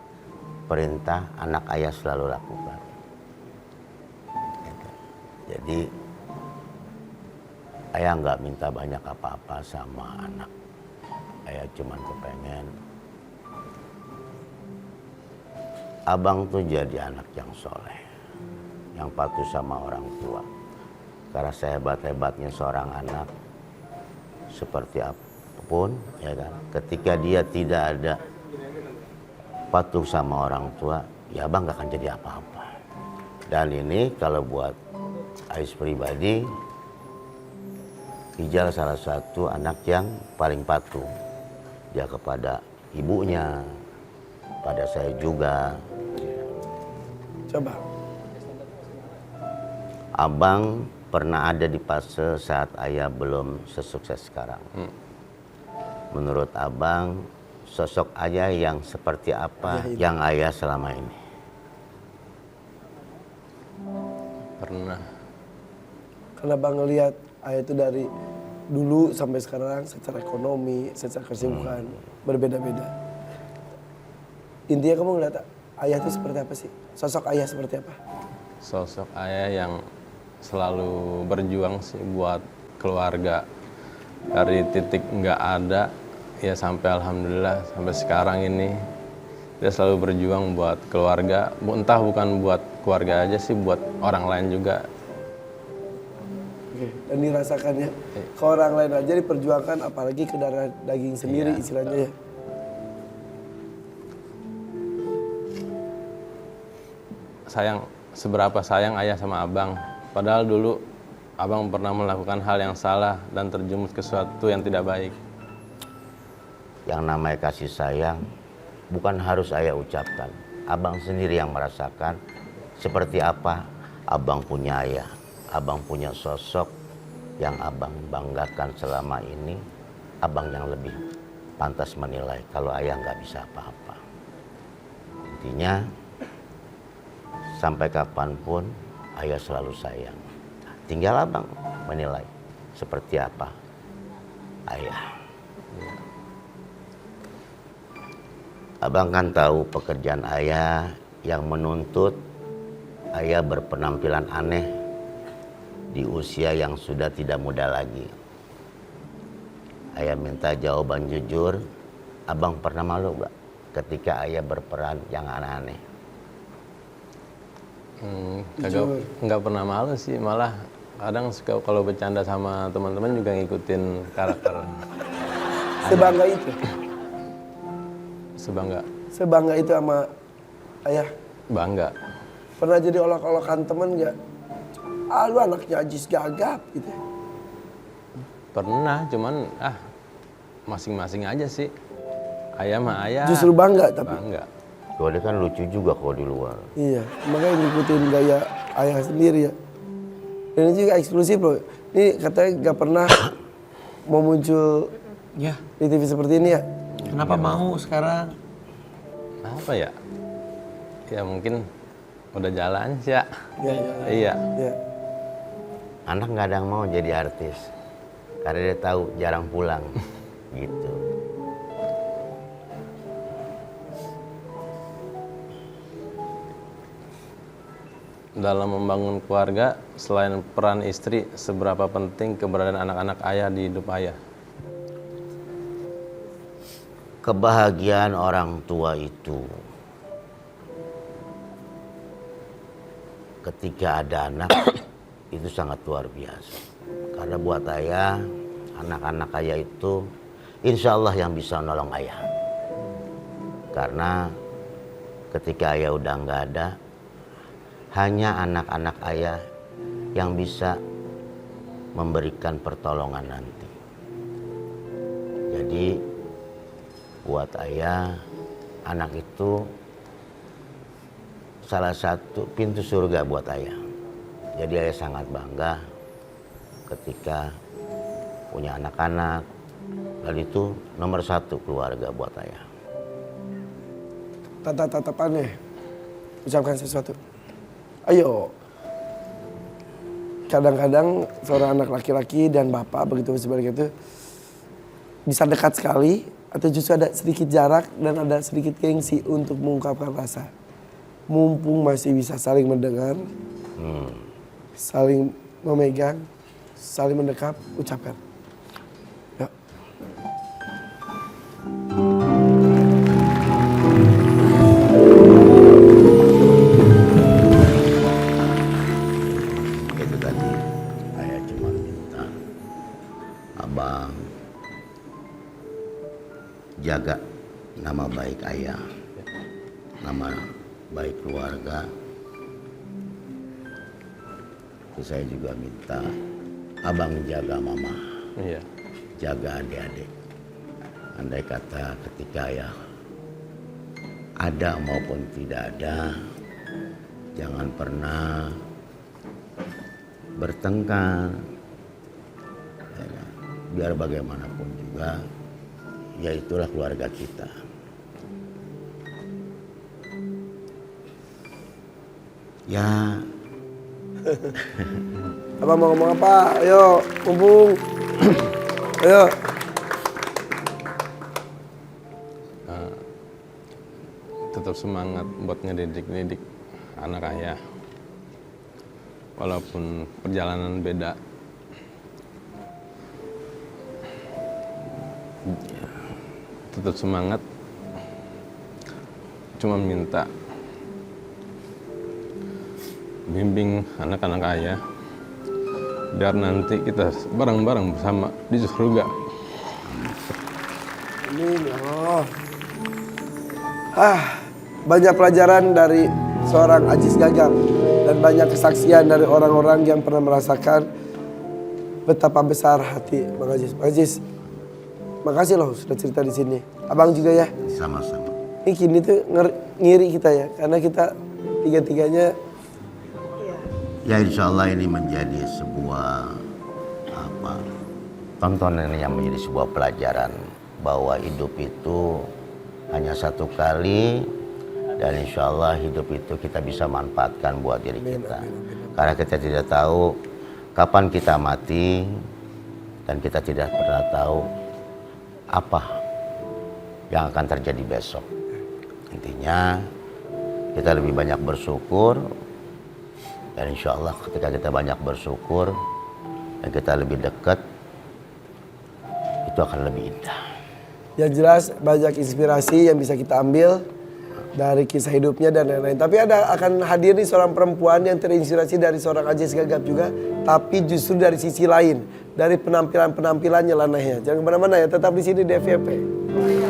Speaker 6: perintah, anak ayah selalu lakukan. Jadi ayah nggak minta banyak apa-apa sama anak. Ayah cuman kepengen abang tuh jadi anak yang soleh, yang patuh sama orang tua. Karena sehebat-hebatnya seorang anak, seperti apapun, ya kan, ketika dia tidak ada patuh sama orang tua, ya abang gak akan jadi apa-apa. Dan ini kalau buat Ais pribadi, Rijal salah satu anak yang paling patuh. Dia kepada ibunya, pada saya juga.
Speaker 1: Coba.
Speaker 6: Abang pernah ada di fase saat ayah belum sesukses sekarang. Menurut abang, sosok ayah yang seperti apa yang ayah selama ini?
Speaker 9: Pernah.
Speaker 1: Karena bang ngelihat ayah itu dari dulu sampai sekarang secara ekonomi, secara kesibukan berbeda-beda. Intinya kamu ngeliat ayah itu seperti apa sih? Sosok ayah seperti apa?
Speaker 9: Sosok ayah yang selalu berjuang sih buat keluarga. Dari titik nggak ada, ya sampai alhamdulillah sampai sekarang ini. Dia selalu berjuang buat keluarga, entah bukan buat keluarga aja sih, buat orang lain juga.
Speaker 1: Oke. Dan dirasakannya ke orang lain aja diperjuangkan, apalagi ke darah daging sendiri istilahnya ya.
Speaker 9: Seberapa sayang ayah sama abang. Padahal dulu abang pernah melakukan hal yang salah dan terjerumus ke sesuatu yang tidak baik.
Speaker 6: Yang namanya kasih sayang bukan harus ayah ucapkan. Abang sendiri yang merasakan seperti apa abang punya ayah. Abang punya sosok yang abang banggakan selama ini. Abang yang lebih pantas menilai kalau ayah nggak bisa apa-apa. Intinya sampai kapanpun ayah selalu sayang. Tinggal abang menilai seperti apa ayah. Abang kan tahu pekerjaan ayah yang menuntut ayah berpenampilan aneh di usia yang sudah tidak muda lagi. Ayah minta jawaban jujur, abang pernah malu gak ketika ayah berperan yang aneh-aneh?
Speaker 9: Nggak pernah malu sih, malah kadang suka kalau bercanda sama teman-teman juga ngikutin karakter.
Speaker 1: Sebangga itu?
Speaker 9: Sebangga
Speaker 1: itu sama ayah?
Speaker 9: bangga.
Speaker 1: Pernah jadi olok-olokan temen gak? Ah lu anaknya Ajis gagap gitu.
Speaker 9: Pernah, cuman masing-masing aja sih. Ayah mah ayah.
Speaker 1: Justru bangga tapi?
Speaker 9: Bangga.
Speaker 6: Soalnya kan lucu juga kalau di luar.
Speaker 1: Iya, makanya ngikutin gaya ayah sendiri ya. Dan ini juga eksklusif loh. Ini katanya gak pernah mau muncul
Speaker 3: Ya,
Speaker 1: di TV seperti ini ya.
Speaker 3: kenapa mau sekarang?
Speaker 9: Apa ya? Ya mungkin udah jalan sih ya. Iya.
Speaker 1: Ya.
Speaker 6: Anak nggak ada yang mau jadi artis karena dia tahu jarang pulang gitu.
Speaker 9: Dalam membangun keluarga, selain peran istri, seberapa penting keberadaan anak-anak ayah di hidup ayah?
Speaker 6: Kebahagiaan orang tua itu ketika ada anak itu sangat luar biasa. Karena buat ayah, anak-anak ayah itu insya Allah yang bisa nolong ayah. Karena ketika ayah udah nggak ada, hanya anak-anak ayah yang bisa memberikan pertolongan nanti. Jadi buat ayah, anak itu salah satu pintu surga buat ayah. Jadi ayah sangat bangga ketika punya anak-anak. Dan itu nomor satu keluarga buat ayah.
Speaker 1: Tatapannya, ucapkan sesuatu. Ayo. Kadang-kadang seorang anak laki-laki dan bapak begitu sebaliknya itu bisa dekat sekali atau justru ada sedikit jarak dan ada sedikit gengsi untuk mengungkapkan rasa. Mumpung masih bisa saling mendengar, saling memegang, saling mendekap, ucapkan. Yuk.
Speaker 6: Itu tadi, ayah cuma minta abang jaga nama baik ayah, nama baik keluarga. Terus saya juga minta abang jaga mama,
Speaker 9: Iya.
Speaker 6: jaga adik-adik. Andai kata ketika ayah ada maupun tidak ada, jangan pernah bertengkar. Ya kan? Biar bagaimanapun juga, ya itulah keluarga kita. Ya.
Speaker 1: Abang mau ngomong apa? Ayo, mumpung. Ayo.
Speaker 9: Tetap semangat buat ngedidik anak ayah. Walaupun perjalanan beda. Tetap semangat. Cuma minta bimbing anak-anak ayah biar nanti kita bareng-bareng bersama di surga.
Speaker 1: Amin ya Allah. Banyak pelajaran dari seorang Ajis Gagap dan banyak kesaksian dari orang-orang yang pernah merasakan betapa besar hati Bang Ajis. Bang Ajis, makasih loh sudah cerita di sini. Abang juga ya.
Speaker 6: Sama-sama.
Speaker 1: Ini kini tuh ngiri kita ya, karena kita tiga-tiganya.
Speaker 6: Ya insya Allah ini menjadi sebuah tontonan yang menjadi sebuah pelajaran bahwa hidup itu hanya satu kali dan insya Allah hidup itu kita bisa manfaatkan buat diri kita. Karena kita tidak tahu kapan kita mati dan kita tidak pernah tahu apa yang akan terjadi besok. Intinya kita lebih banyak bersyukur. Dan insya Allah ketika kita banyak bersyukur dan kita lebih dekat, itu akan lebih indah.
Speaker 1: Yang jelas banyak inspirasi yang bisa kita ambil dari kisah hidupnya dan lain-lain. Tapi akan hadir nih seorang perempuan yang terinspirasi dari seorang Ajis Gagap juga. Tapi justru dari sisi lain, dari penampilannya lanahnya. Jangan kemana-mana ya, tetap di sini di FYP.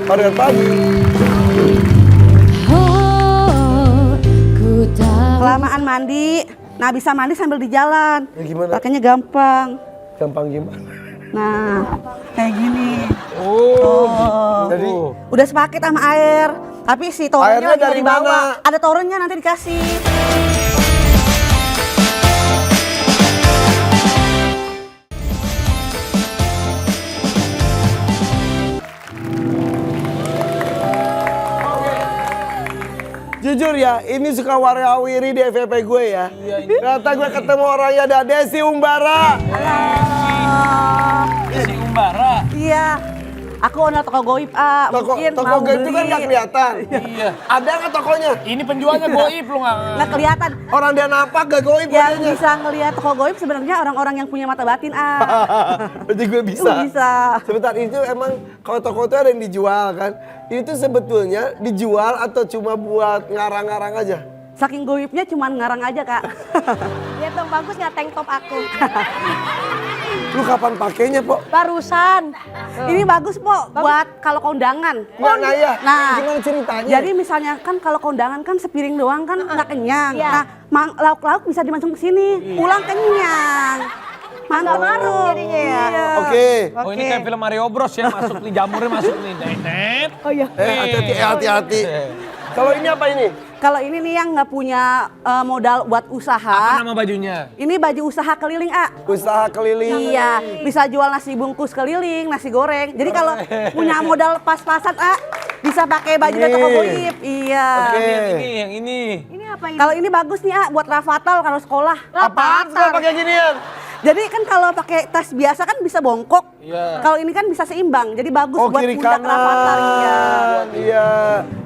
Speaker 1: Pada pagi.
Speaker 10: Kelamaan mandi, nah bisa mandi sambil di jalan.
Speaker 1: Ya, gimana?
Speaker 10: Pakainya gampang.
Speaker 1: Gampang gimana?
Speaker 10: Nah, kayak gini.
Speaker 1: Jadi
Speaker 10: Udah sepaket sama air. Tapi si torennya
Speaker 1: Airnya
Speaker 10: lagi
Speaker 1: dari
Speaker 10: dibawa.
Speaker 1: mana?
Speaker 10: Ada torennya nanti dikasih.
Speaker 1: jujur ya, ini suka warawiri di FYP gue ya. Ternyata gue ketemu orangnya ada Desi Umbara.
Speaker 3: Desi Umbara.
Speaker 10: Iya. Aku owner toko goib, mungkin
Speaker 1: Toko
Speaker 10: mau
Speaker 1: gue itu
Speaker 10: beli.
Speaker 1: kan gak kelihatan.
Speaker 3: Iya.
Speaker 1: Ada nggak tokonya?
Speaker 3: Ini penjualnya goib lu nggak?
Speaker 10: Nggak kelihatan.
Speaker 1: Orang dia napak gak goib
Speaker 10: Yang
Speaker 1: katanya.
Speaker 10: bisa ngelihat toko goib sebenarnya orang-orang yang punya mata batin,
Speaker 1: Berarti gue bisa.
Speaker 10: Bisa.
Speaker 1: Sebentar, itu emang kalau toko itu ada yang dijual kan? Itu sebetulnya dijual atau cuma buat ngarang-ngarang aja?
Speaker 10: Saking goibnya cuman ngarang aja, Kak.
Speaker 2: Lihat dong, bagus nggak tank top aku?
Speaker 1: Lu kapan pakainya, Po?
Speaker 2: Barusan.
Speaker 10: Ini bagus, Po, buat kalau kondangan.
Speaker 1: Nah, iya.
Speaker 10: Nah,
Speaker 1: Gimana ceritanya?
Speaker 10: jadi misalnya kan kalau kondangan kan sepiring doang kan nggak kenyang.
Speaker 2: Iya.
Speaker 10: Nah, lauk-lauk bisa dimasukin ke sini, pulang kenyang. Mantap maruk
Speaker 2: jadinya ya.
Speaker 10: Iya.
Speaker 1: Oke.
Speaker 3: Oh ini kayak film Mario Bros ya, masuk nih jamurnya masuk nih. Net.
Speaker 2: Oh iya.
Speaker 1: Hati-hati. Kalau ini apa ini?
Speaker 10: Kalau ini nih yang nggak punya modal buat
Speaker 3: Apa
Speaker 10: usaha,
Speaker 3: nama bajunya?
Speaker 10: ini baju usaha keliling,
Speaker 1: Usaha keliling.
Speaker 10: Iya, bisa jual nasi bungkus keliling, nasi goreng. Jadi kalau punya modal pas-pasan, bisa pakai baju dari toko goib. Iya.
Speaker 1: Oke.
Speaker 3: Yang ini.
Speaker 2: Ini apa ini?
Speaker 10: Kalau ini bagus nih, buat rafathal kalau sekolah.
Speaker 1: Apaan kalau pakai ginian?
Speaker 10: Jadi kan kalau pakai tas biasa kan bisa bongkok.
Speaker 3: Iya.
Speaker 10: Kalau ini kan bisa seimbang. Jadi bagus
Speaker 1: Oh,
Speaker 10: buat
Speaker 1: kiri
Speaker 10: pundak rafathal. Iya.
Speaker 1: kanan. Iya.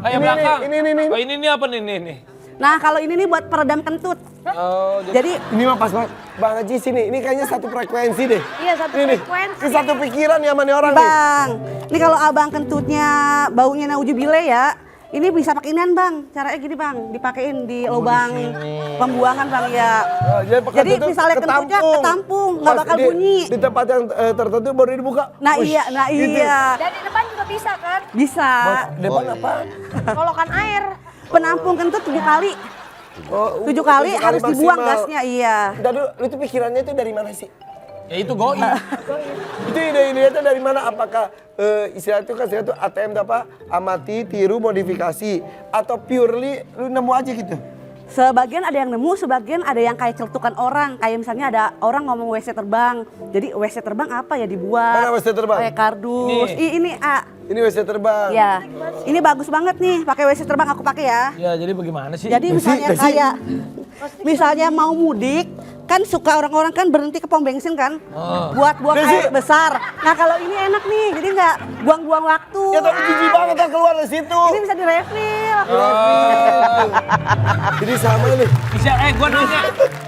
Speaker 3: Oh yang belakang.
Speaker 1: Ini.
Speaker 3: Oh ini apa nih nih?
Speaker 10: Nah, kalau ini nih buat peredam kentut.
Speaker 3: Oh
Speaker 10: Jadi
Speaker 1: Ini mah pas banget. Bang Haji sini, ini kayaknya satu frekuensi deh.
Speaker 2: Iya, satu
Speaker 1: Ini nih.
Speaker 2: frekuensi.
Speaker 1: Ini satu pikiran ya sama nih orang nih.
Speaker 10: Bang, ini kalau abang kentutnya baunya naujubile ya, ini bisa pakai inian bang. Caranya gini bang, dipakein di lubang pembuangan bang ya.
Speaker 1: Oh,
Speaker 10: Jadi misalnya kentutnya ketampung, nggak
Speaker 1: Pas
Speaker 10: bakal bunyi.
Speaker 1: Di tempat yang tertentu baru dibuka.
Speaker 10: Nah
Speaker 1: Wush,
Speaker 10: iya, nah
Speaker 1: gitu.
Speaker 10: iya.
Speaker 2: Dan di depan juga bisa kan?
Speaker 10: Bisa.
Speaker 1: Depan apa?
Speaker 2: Kolokan air.
Speaker 10: Penampung kentut 7 kali.
Speaker 1: Oh,
Speaker 10: 7 kali harus dibuang
Speaker 1: maksimal.
Speaker 10: gasnya, iya.
Speaker 1: Udah dulu, itu pikirannya itu dari mana sih?
Speaker 3: Ya itu goi.
Speaker 1: Itu ide-idenya itu dari mana? Apakah istilah itu kan saya tuh ATM apa? Amati, tiru, modifikasi, atau purely lu nemu aja gitu?
Speaker 10: Sebagian ada yang nemu, sebagian ada yang kayak celutukan orang. Kayak misalnya ada orang ngomong WC terbang. Jadi WC terbang apa ya dibuat?
Speaker 1: Mana WC terbang?
Speaker 10: Kayak kardus. Ini
Speaker 1: Ini WC terbang.
Speaker 10: ya. Ini bagus banget nih, pakai WC terbang aku pakai ya.
Speaker 3: Ya jadi bagaimana sih?
Speaker 10: Jadi misalnya kayak misalnya mau mudik, kan suka orang-orang kan berhenti ke pom bensin kan, buat buang air besar. Nah kalau ini enak nih, jadi nggak buang-buang waktu.
Speaker 1: Ya tapi jijik banget kan keluar dari situ.
Speaker 10: Ini bisa direfill.
Speaker 1: Jadi sama nih.
Speaker 3: Bisa, gua nanya,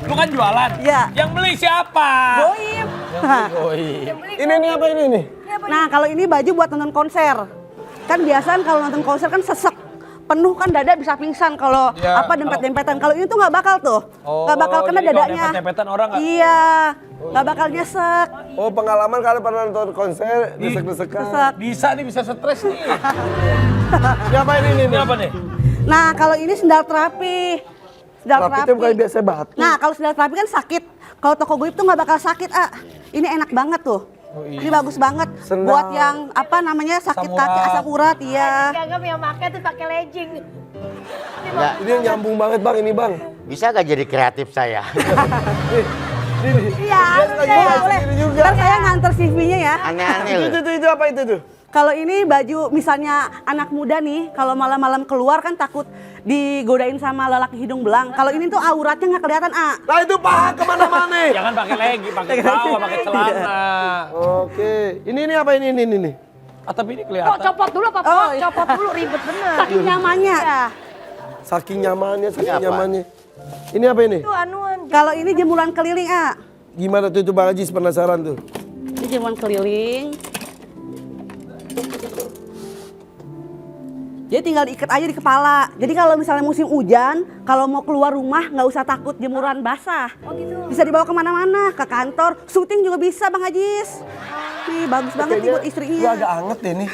Speaker 3: lu kan jualan.
Speaker 10: Iya.
Speaker 3: Yang beli siapa?
Speaker 10: Goib.
Speaker 3: Goi.
Speaker 1: Ini nih apa ini nih?
Speaker 10: Nah kalau ini baju buat nonton konser. Kan biasaan kalau nonton konser kan sesek. Penuh kan dada bisa pingsan kalau
Speaker 3: Ya,
Speaker 10: apa dempet-dempetan. Kalau ini tuh nggak bakal tuh. Nggak bakal kena
Speaker 3: jadi kalau
Speaker 10: dadanya.
Speaker 3: dempet-dempetan orang nggak?
Speaker 10: Iya. Nggak bakal nyesek.
Speaker 1: Oh pengalaman kalian pernah nonton konser, desek-desekan.
Speaker 10: Sesek.
Speaker 3: Bisa nih, bisa stres nih.
Speaker 1: Ini apa ini?
Speaker 3: Ini apa nih?
Speaker 10: Nah kalau ini sendal terapi. Sendal
Speaker 1: Tapi itu bukan biasa batu.
Speaker 10: Nah kalau sendal terapi kan sakit. Kalau toko goib tuh nggak bakal sakit, Ini enak banget tuh. Ini bagus banget
Speaker 1: Sendal.
Speaker 10: buat yang apa namanya sakit
Speaker 3: Asam
Speaker 10: kaki,
Speaker 3: urat.
Speaker 10: asam urat, iya.
Speaker 2: Gagap yang pakai tuh pakai legging.
Speaker 6: Nggak,
Speaker 1: Ini yang nyambung banget bang, ini bang.
Speaker 6: bisa gak jadi kreatif saya?
Speaker 10: Iya, boleh.
Speaker 1: Ini juga.
Speaker 10: Ntar saya nganter CV-nya ya.
Speaker 6: Aneh-aneh loh.
Speaker 1: Itu apa itu tuh?
Speaker 10: Kalau ini baju misalnya anak muda nih, kalau malam-malam keluar kan takut digodain sama lelaki hidung belang. Kalau ini tuh auratnya nggak kelihatan,
Speaker 1: Nah itu paha kemana-mana.
Speaker 3: Jangan pakai legi, pakai bawah, pakai celana.
Speaker 1: Oke, ini apa ini?
Speaker 3: Tapi ini
Speaker 2: Kok
Speaker 3: kelihatan.
Speaker 2: copot dulu apa?
Speaker 10: Oh, iya.
Speaker 2: Copot dulu ribet bener.
Speaker 10: Saking nyamannya.
Speaker 1: Saking nyamannya, saking
Speaker 6: Ini apa?
Speaker 1: nyamannya. Ini apa ini?
Speaker 2: Itu anuan.
Speaker 10: Kalau ini jemuran keliling,
Speaker 1: Gimana tuh itu Bang Haji penasaran tuh?
Speaker 10: Ini jemuran keliling. Jadi tinggal diikat aja di kepala. Jadi kalau misalnya musim hujan, kalau mau keluar rumah nggak usah takut jemuran basah.
Speaker 2: Oh gitu.
Speaker 10: Bisa dibawa kemana-mana, ke kantor, syuting juga bisa Bang Ajis. Nih bagus banget nih buat
Speaker 1: Gua
Speaker 10: istrinya.
Speaker 1: agak anget deh nih.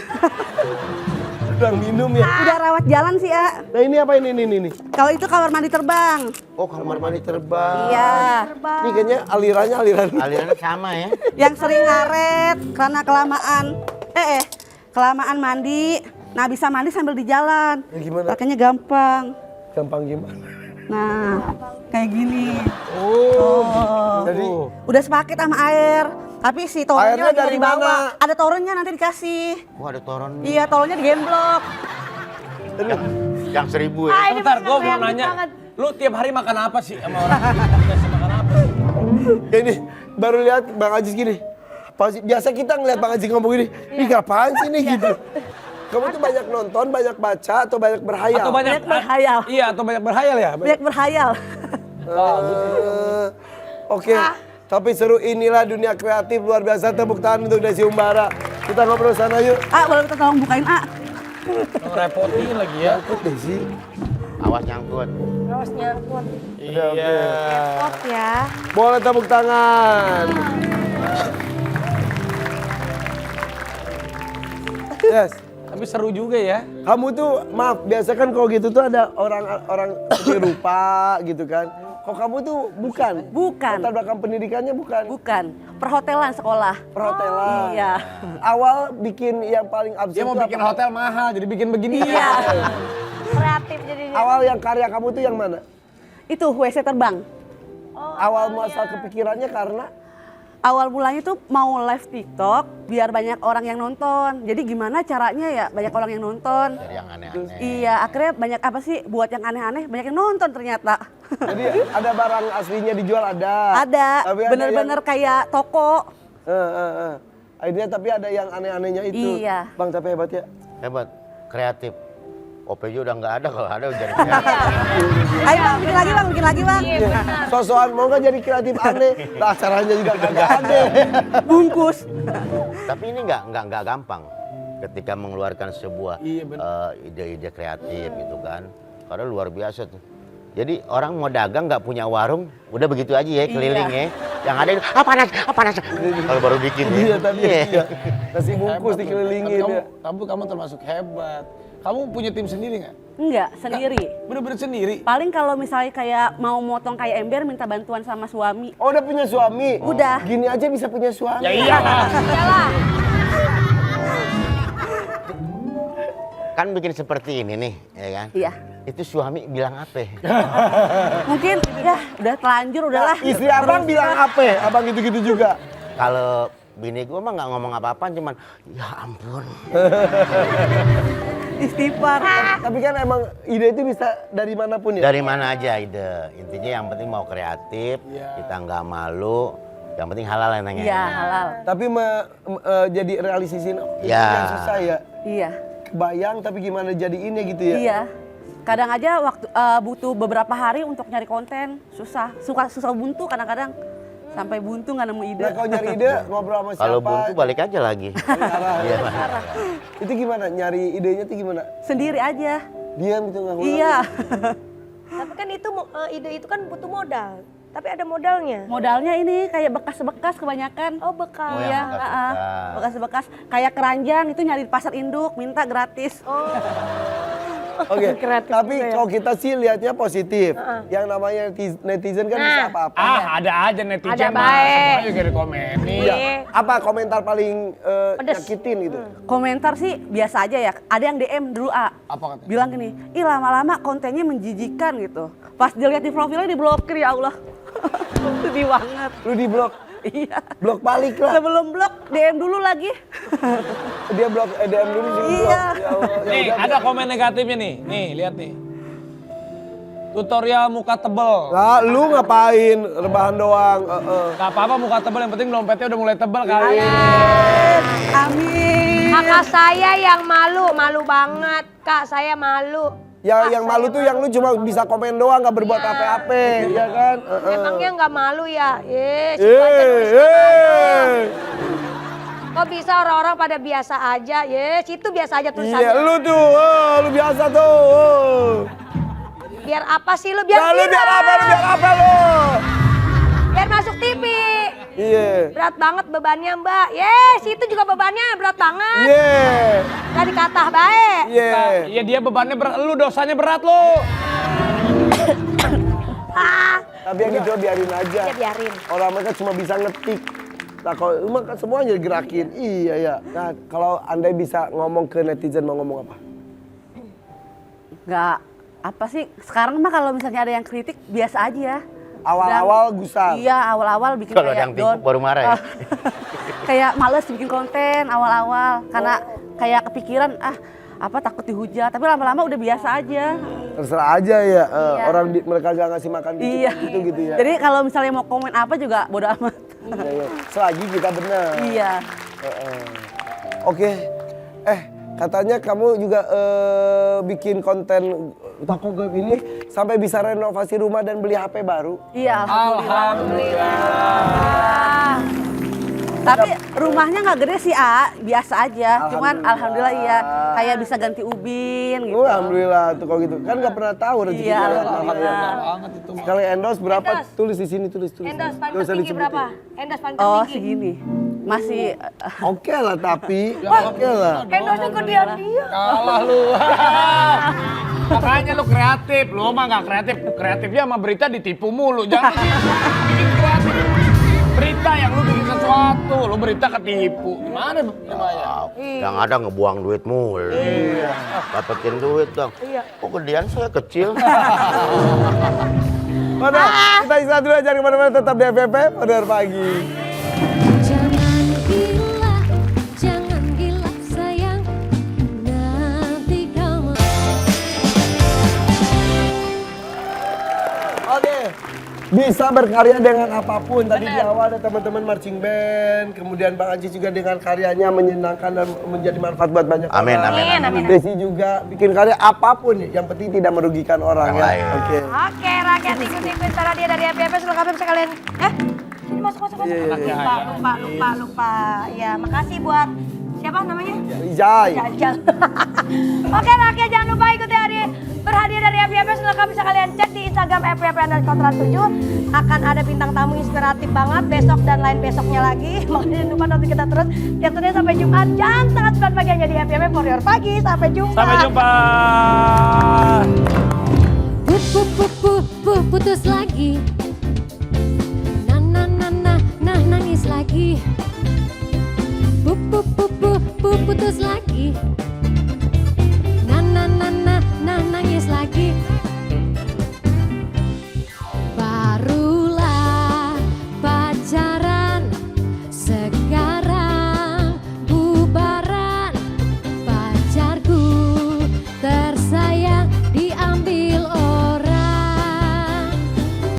Speaker 1: Udah minum ya.
Speaker 10: Udah rawat jalan sih ya.
Speaker 1: Nah ini apa ini?
Speaker 10: Kalau itu kamar mandi terbang.
Speaker 1: Oh kamar mandi terbang.
Speaker 10: Iya.
Speaker 1: Ini kayaknya alirannya
Speaker 6: Alirannya sama ya.
Speaker 10: Yang sering ngaret karena kelamaan mandi. Nah bisa mandi sambil di jalan.
Speaker 1: Ya, gimana?
Speaker 10: Pakainya gampang.
Speaker 1: Gampang gimana?
Speaker 10: Nah kayak gini.
Speaker 1: Jadi
Speaker 10: Udah sepaket sama air. Tapi si torennya
Speaker 1: Airnya
Speaker 10: lagi nggak
Speaker 1: dari
Speaker 10: dibawa.
Speaker 1: mana?
Speaker 10: Ada torennya nanti dikasih.
Speaker 6: Wah ada toron
Speaker 10: Iya torennya digemblok.
Speaker 6: yang 1000 ya.
Speaker 2: Ah, ini
Speaker 3: Bentar,
Speaker 2: bener
Speaker 3: gue mau
Speaker 2: kreatif
Speaker 3: nanya.
Speaker 2: banget.
Speaker 3: Lu tiap hari makan apa sih sama orang? Biasa makan apa sih?
Speaker 1: ya ini baru lihat Bang Haji gini. Biasa kita ngeliat Bang Haji ngomong gini, ih apaan sih nih gitu. Kamu tuh banyak nonton, banyak baca, atau banyak berhayal?
Speaker 3: Atau banyak
Speaker 10: berhayal.
Speaker 3: Iya, atau banyak berhayal ya?
Speaker 10: Banyak berhayal.
Speaker 1: Oke, tapi seru inilah dunia kreatif luar biasa. Tepuk tangan untuk Desi Umbara. Kita ngobrol sana yuk.
Speaker 10: Boleh kita tolong bukain
Speaker 3: Repotin lagi ya.
Speaker 1: Ikut Desi.
Speaker 6: Awas nyangkut.
Speaker 2: Terus nyangkut.
Speaker 3: Iya.
Speaker 2: Pot ya.
Speaker 1: Boleh tepuk tangan. Yes.
Speaker 3: Tapi seru juga ya.
Speaker 1: Kamu tuh, maaf, biasa kan kalau gitu tuh ada orang seperti rupa gitu kan. Kok kamu tuh bukan?
Speaker 10: Bukan.
Speaker 1: Latar belakang pendidikannya bukan?
Speaker 10: Bukan. Perhotelan sekolah.
Speaker 1: Perhotelan.
Speaker 10: Iya.
Speaker 1: Awal bikin yang paling absurd
Speaker 3: Dia mau
Speaker 1: itu
Speaker 3: bikin
Speaker 1: apa?
Speaker 3: hotel mahal, jadi bikin begini.
Speaker 10: Iya.
Speaker 2: Kreatif jadinya.
Speaker 1: Awal yang karya kamu tuh yang mana?
Speaker 10: Itu WC terbang.
Speaker 1: Awal muasal kepikirannya karena
Speaker 10: Awal mulanya tuh mau live TikTok biar banyak orang yang nonton. Jadi gimana caranya ya banyak orang yang nonton.
Speaker 6: Dari yang aneh-aneh.
Speaker 10: Iya, akhirnya banyak apa sih buat yang aneh-aneh, banyak yang nonton ternyata.
Speaker 1: jadi ada barang aslinya dijual ada.
Speaker 10: Ada,
Speaker 1: Tapi ada
Speaker 10: bener-bener kayak toko.
Speaker 1: Akhirnya tapi ada yang aneh-anehnya itu.
Speaker 10: Iya.
Speaker 1: Bang tapi hebat ya.
Speaker 6: Hebat, kreatif. OPJ udah nggak ada, kalau ada udah jadi kreatif.
Speaker 10: Ayo bang, bikin lagi bang, bikin lagi bang.
Speaker 1: Sosokan mau nggak jadi kreatif aneh? Nah caranya juga kagak aneh.
Speaker 10: Bungkus.
Speaker 6: Tapi ini nggak gampang ketika mengeluarkan sebuah ide-ide kreatif gitu kan. Karena luar biasa tuh. Jadi orang mau dagang nggak punya warung, udah begitu aja ya keliling ya. Yang ada itu, panas. Kalau baru bikin
Speaker 1: Iya
Speaker 6: ya.
Speaker 1: tadi ya. Nasi bungkus dikelilingin ya.
Speaker 3: Kamu termasuk hebat. Kamu punya tim sendiri nggak?
Speaker 10: Enggak, sendiri.
Speaker 3: Bener-bener sendiri?
Speaker 10: Paling kalau misalnya kayak mau motong kayak ember minta bantuan sama suami.
Speaker 1: Oh udah punya suami?
Speaker 10: Udah.
Speaker 1: Gini aja bisa punya suami?
Speaker 3: Ya iya.
Speaker 6: Kan bikin seperti ini nih, ya kan?
Speaker 10: Iya.
Speaker 6: Itu suami bilang apa?
Speaker 10: Mungkin ya udah telanjur udahlah.
Speaker 1: Istri abang bilang apa? Abang gitu-gitu juga?
Speaker 6: Kalau bini gue mah nggak ngomong apa-apa, cuman ya ampun.
Speaker 10: Istighfar.
Speaker 1: Tapi kan emang ide itu bisa dari manapun ya?
Speaker 6: Dari mana aja ide. Intinya yang penting mau kreatif, kita nggak malu. Yang penting halal ya nanya.
Speaker 10: Iya halal.
Speaker 1: Tapi jadi realisasiin
Speaker 6: Ya.
Speaker 1: yang susah ya?
Speaker 10: Iya.
Speaker 1: Kebayang tapi gimana jadiinnya gitu ya?
Speaker 10: Iya. Kadang aja waktu butuh beberapa hari untuk nyari konten, susah. Susah buntu kadang-kadang. Sampai buntu nggak nemu ide.
Speaker 1: Nah kalau nyari ide ngobrol sama siapa?
Speaker 6: Kalau buntu balik aja lagi. Iya.
Speaker 1: Itu gimana? Nyari idenya tuh gimana?
Speaker 10: Sendiri aja.
Speaker 1: Diam gitu nggak ngomong?
Speaker 10: Iya.
Speaker 2: Tapi kan itu ide itu kan butuh modal. Tapi ada modalnya.
Speaker 10: Modalnya ini kayak bekas-bekas kebanyakan.
Speaker 2: Oh bekas.
Speaker 6: Oh,
Speaker 10: Iya,
Speaker 6: yang bekas-bekas.
Speaker 10: bekas-bekas. Kayak keranjang itu nyari di pasar induk, minta gratis.
Speaker 2: Oh.
Speaker 1: Oke,
Speaker 2: Kreatif
Speaker 1: tapi
Speaker 2: juga ya.
Speaker 1: kalau kita sih lihatnya positif. Yang namanya netizen kan bisa apa-apa.
Speaker 3: Ada aja netizen
Speaker 2: Ada
Speaker 3: mah.
Speaker 2: baik.
Speaker 3: Semuanya juga dikomenin.
Speaker 1: Iya. Apa komentar paling
Speaker 2: Pedes.
Speaker 1: nyakitin gitu?
Speaker 10: Komentar sih biasa aja ya. Ada yang DM dulu
Speaker 3: Apa katanya?
Speaker 10: bilang gini, ih lama-lama kontennya menjijikan gitu. Pas dilihat di profilnya diblokir ya Allah. Sedih banget.
Speaker 1: Lu di blok?
Speaker 10: Iya.
Speaker 1: Blok balik lah.
Speaker 10: Sebelum blok DM dulu lagi.
Speaker 1: Dia blok DM dulu sih.
Speaker 10: Iya.
Speaker 1: Blok. Ya Allah, ya
Speaker 3: Nih,
Speaker 1: udah,
Speaker 3: ada komen negatifnya nih. Nih, lihat nih. Tutorial muka tebel.
Speaker 1: Nah, lu ngapain? Rebahan doang.
Speaker 3: Gak apa-apa muka tebel, yang penting dompetnya udah mulai tebel kali.
Speaker 10: Amin.
Speaker 2: Kakak saya yang malu banget. Kak saya malu.
Speaker 1: Yang malu tuh yang lu cuma bisa komen doang, nggak berbuat apa-apa, ya kan?
Speaker 2: Emangnya nggak malu ya? Situ aja nulisnya malu. Kok bisa orang-orang pada biasa aja? Situ biasa aja tulisannya.
Speaker 1: Iya, lu tuh, lu biasa tuh.
Speaker 2: Biar apa sih lu? Biar
Speaker 1: Nah, lu biar
Speaker 2: viral.
Speaker 1: apa, lu biar apa lu?
Speaker 2: Biar masuk TV.
Speaker 1: Iya.
Speaker 2: Berat banget bebannya mbak. Situ juga bebannya berat banget.
Speaker 1: Iya.
Speaker 2: Gak dikatah baik.
Speaker 1: Iya.
Speaker 3: Iya dia bebannya berat, lu dosanya berat lu.
Speaker 1: Tapi yang gitu biarin aja.
Speaker 2: Ya biarin.
Speaker 1: Orang mereka cuma bisa ngetik. Nah kalau lu mah kan semuanya digerakin. Iya ya. Nah kalau Anda bisa ngomong ke netizen mau ngomong apa?
Speaker 10: Nggak apa sih, sekarang mah kalau misalnya ada yang kritik biasa aja.
Speaker 1: Awal-awal gusar.
Speaker 10: Iya, awal-awal bikin
Speaker 6: Kalau
Speaker 10: kayak
Speaker 6: yang tipu baru marah ya.
Speaker 10: Kayak males bikin konten awal-awal karena kayak kepikiran apa takut dihujat, tapi lama-lama udah biasa aja.
Speaker 1: Terserah aja ya. Orang mereka gak ngasih makan gitu ya.
Speaker 10: Jadi kalau misalnya mau komen apa juga bodo amat.
Speaker 1: Iya. Selagi kita benar.
Speaker 10: Iya.
Speaker 1: Oke. Katanya kamu juga bikin konten toko gaib ini sampai bisa renovasi rumah dan beli HP baru.
Speaker 10: Iya, alhamdulillah. Tapi rumahnya nggak gede sih, biasa aja. Cuman alhamdulillah iya, kayak bisa ganti ubin gitu.
Speaker 1: Alhamdulillah tuh kalau gitu. Kan nggak pernah tahu rezeki.
Speaker 10: Iya,
Speaker 1: orang.
Speaker 10: alhamdulillah.
Speaker 3: Banget itu.
Speaker 1: Sekali endorse berapa?
Speaker 2: Endorse.
Speaker 1: Tulis di sini, tulis.
Speaker 2: Endos
Speaker 1: Nggak
Speaker 2: paling
Speaker 1: usah
Speaker 2: tinggi
Speaker 1: disebutin.
Speaker 2: berapa? Endos paling
Speaker 10: Oh,
Speaker 2: tinggi.
Speaker 10: segini. Masih
Speaker 1: Oke lah tapi, oke lah.
Speaker 2: Endosnya ke dia.
Speaker 3: Kalah lu. Makanya lu kreatif, lu mah nggak kreatif. Kreatifnya sama berita ditipu mulu. Jangan bikin kreatif. Berita yang lu bikin sesuatu, lu berita ketipu. Gimana namanya?
Speaker 6: Yang ada ngebuang duit mulu. Dapetin duit dong. Kok gedean saya kecil?
Speaker 1: Udah, kita istirahat dulu, jangan kemana-mana, tetap di FVP Podor Pagi.
Speaker 7: Jangan gila sayang, nanti kamu.
Speaker 1: Oke, bisa berkarya dengan apapun. Tadi di awal ada teman-teman marching band, kemudian Bang Ajis juga dengan karyanya menyenangkan dan menjadi manfaat buat banyak
Speaker 6: Amin,
Speaker 1: orang.
Speaker 6: amin, amin.
Speaker 1: Desi juga bikin karya apapun, yang penting tidak merugikan orang
Speaker 6: Yang
Speaker 1: ya.
Speaker 6: lain.
Speaker 1: Oke.
Speaker 2: Oke, rakyat ikut-ikut cara dia dari FVP selengkapnya sekalian. Sini masuk. Lupa. Ya, makasih buat siapa namanya?
Speaker 1: Rijai.
Speaker 2: Jajal. Oke, rakyat jangan lupa ikuti berhadiah dari FVP selengkapnya bisa kalian cek di Instagram FVP_7. Akan ada bintang tamu inspiratif banget besok dan lain besoknya lagi. Makanya jangan lupa nanti kita terus tiap Senin sampai Jumat jam setengah 9 pagi hanya di FVP For Your Pagi. Sampai jumpa.
Speaker 3: Sampai jumpa.
Speaker 7: Putus lagi. Nah nangis lagi. Putus lagi.